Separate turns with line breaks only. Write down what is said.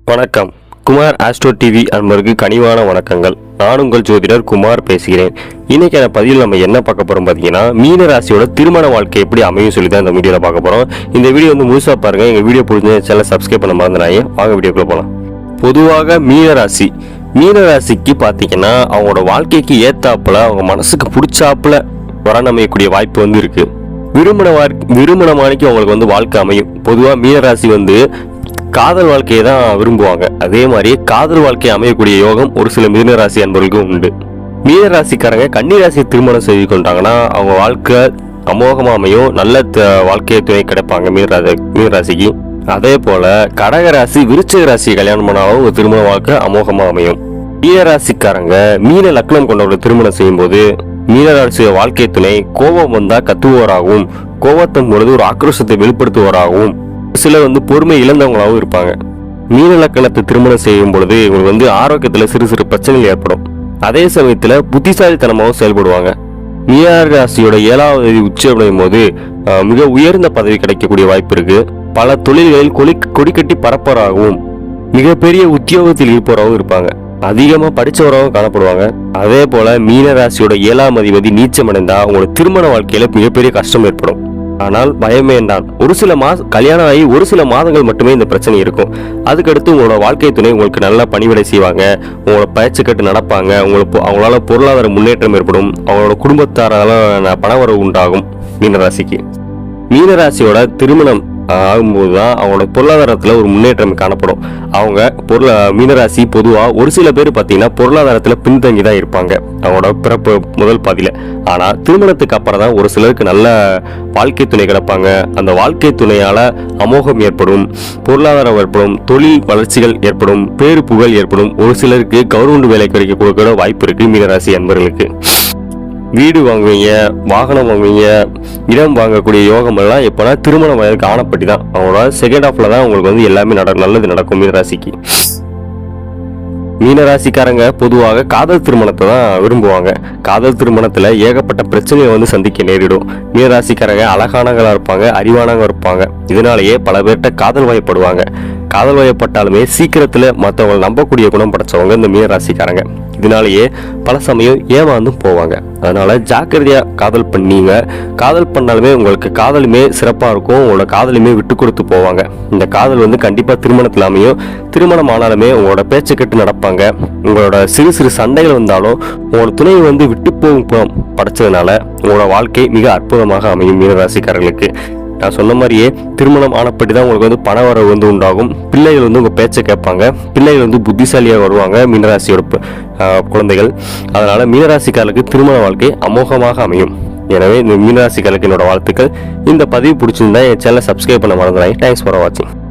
வணக்கம். Kumar astro TV அன்பருக்கு கனிவான வணக்கங்கள். நான் உங்கள் ஜோதிடர் குமார் பேசுகிறேன். இன்னைக்கான பதிவில் நம்ம என்ன பார்க்க போறோம் பார்த்தீங்கன்னா, மீன ராசியோட திருமண வாழ்க்கை எப்படி அமையும் சொல்லி தான் இந்த வீடியோவில் பார்க்க போறோம். இந்த வீடியோ முழுசா பாருங்க. எங்க வீடியோ பிடிச்ச சேனலை சப்ஸ்கிரைப் பண்ண மறந்துடாதீங்க. வாங்க வீடியோக்குள்ள போகலாம். பொதுவாக மீன ராசிக்கு பார்த்தீங்கன்னா, அவங்களோட வாழ்க்கைக்கு ஏத்தாப்புல அவங்க மனசுக்கு பிடிச்சாப்புல வரன் அமையக்கூடிய வாய்ப்பு இருக்கு. விருமணமானிக்கு அவங்களுக்கு வாழ்க்கை அமையும். பொதுவாக மீனராசி காதல் வாழ்க்கையை தான் விரும்புவாங்க. அதே மாதிரி காதல் வாழ்க்கையை அமையக்கூடிய யோகம் ஒரு சில மீனராசி அன்பர்களுக்கும் உண்டு. மீனராசிக்காரங்க கன்னிராசி திருமணம் செய்து கொண்டாங்கன்னா அவங்க வாழ்க்கை அமோகமா அமையும். நல்ல வாழ்க்கையை துணை கிடைப்பாங்க மீனராசிக்கு. அதே போல கடகராசி விருச்சிக ராசி கல்யாணம் பண்ணாலும் ஒரு திருமண வாழ்க்கை அமோகமா அமையும். மீனராசிக்காரங்க மீன லக்னம் கொண்டவர்கள் திருமணம் செய்யும் போது மீனராசி வாழ்க்கை துணை கோபம் வந்தா கத்துவோராகவும், கோபத்தின் பொழுது ஒரு ஆக்ரோஷத்தை வெளிப்படுத்துவோராகவும், சிலர் பொறுமை இழந்தவங்களாகவும் இருப்பாங்க. மீன லக்கணத்தை திருமணம் செய்யும் பொழுது இவங்களுக்கு ஆரோக்கியத்துல சிறு சிறு பிரச்சனைகள் ஏற்படும். அதே சமயத்துல புத்திசாலித்தனமாகவும் செயல்படுவாங்க. மீன ராசியோட 7வது உச்சி அடையும் போது மிக உயர்ந்த பதவி கிடைக்கக்கூடிய வாய்ப்பு இருக்கு. பல தொழில்களில் கொடி கட்டி பரப்பவராகவும் மிகப்பெரிய உத்தியோகத்தில் இருப்பவராகவும் இருப்பாங்க. அதிகமா படிச்சவராகவும் காணப்படுவாங்க. அதே போல மீன ராசியோட 7ஆம் அதிபதி நீச்சமடைந்தா உங்களோட திருமண வாழ்க்கையில மிகப்பெரிய கஷ்டம் ஏற்படும். ஆனால் பயமேண்டான். ஒரு சில கல்யாணம் ஆகி ஒரு சில மாதங்கள் மட்டுமே இந்த பிரச்சனை இருக்கும். அதுக்கடுத்து உங்களோட வாழ்க்கை துணை உங்களுக்கு நல்லா பணிவிடை செய்வாங்க. உங்களோட பயிற்சி கட்டு நடப்பாங்க. அவங்களால பொருளாதார முன்னேற்றம் ஏற்படும். அவங்களோட குடும்பத்தாரால பணவரவு உண்டாகும். மீனராசிக்கு மீனராசியோட திருமணம் ஆகும்போதுதான் அவங்களோட பொருளாதாரத்துல ஒரு முன்னேற்றம் காணப்படும். அவங்க மீனராசி பொதுவா ஒரு சில பேர் பார்த்தீங்கன்னா பொருளாதாரத்துல பின்தங்கி தான் இருப்பாங்க அவங்களோட பிறப்பு முதல் பாதியில. ஆனா திருமணத்துக்கு அப்புறம் தான் ஒரு சிலருக்கு நல்ல வாழ்க்கை துணை கிடைப்பாங்க. அந்த வாழ்க்கை துணையால அமோகம் ஏற்படும், பொருளாதாரம் ஏற்படும், தொழில் வளர்ச்சிகள் ஏற்படும், பேரு புகழ் ஏற்படும். ஒரு சிலருக்கு கவர்மெண்ட் வேலை கிடைக்க வாய்ப்பு இருக்கு. மீனராசி அன்பர்களுக்கு வீடு வாங்குவீங்க, வாகனம் வாங்குவீங்க, இடம் வாங்கக்கூடிய யோகம் எல்லாம் எப்போனா திருமண வயதுக்கு ஆனப்பட்டி தான். அவங்களோட செகண்ட் ஹாஃப்ல தான் உங்களுக்கு எல்லாமே நல்லது நடக்கும். மீனராசிக்கு மீனராசிக்காரங்க பொதுவாக காதல் திருமணத்தை தான் விரும்புவாங்க. காதல் திருமணத்துல ஏகப்பட்ட பிரச்சனையை சந்திக்க நேரிடும். மீனராசிக்காரங்க அழகானவங்களா இருப்பாங்க, அறிவானவங்க இருப்பாங்க. இதனாலேயே பல பேர்கிட்ட காதல் வயப்படுவாங்க. காதல் வயப்பட்டாலுமே சீக்கிரத்துல மற்றவங்களை நம்பக்கூடிய குணம் படைச்சவங்க இந்த மீனராசிக்காரங்க. இதனாலேயே பல சமயம் ஏமாந்தும் போவாங்க. அதனால ஜாக்கிரதையா காதல் பண்ணீங்க. காதல் பண்ணாலுமே உங்களுக்கு காதலுமே சிறப்பா இருக்கும். உங்களோட காதலுமே விட்டு கொடுத்து போவாங்க. இந்த காதல் கண்டிப்பா திருமணத்துல அமையும். திருமணம் ஆனாலுமே உங்களோட பேச்சை கட்டு நடப்பாங்க. உங்களோட சிறு சிறு சண்டைகள் வந்தாலும் உங்களோட துணை விட்டு போகும் குணம் படைச்சதுனால உங்களோட வாழ்க்கை மிக அற்புதமாக அமையும். மீனராசிக்காரர்களுக்கு நான் சொன்ன மாதிரியே திருமணம் ஆனப்படி தான் உங்களுக்கு பண வரவு உண்டாகும். பிள்ளைகள் உங்க பேச்சை கேட்பாங்க. பிள்ளைகள் புத்திசாலியாக வருவாங்க. மீனராசியோட குழந்தைகள். அதனால மீனராசிக்காரர்களுக்கு திருமண வாழ்க்கை அமோகமாக அமையும். எனவே இந்த மீனராசிக்காரர்களுக்கு என்னோட வாழ்த்துக்கள். இந்த பதிவு பிடிச்சிருந்தா என் சேனலை சப்ஸ்கிரைப் பண்ண மறந்துடாதீங்க. தேங்க்ஸ் ஃபார் வாட்சிங்.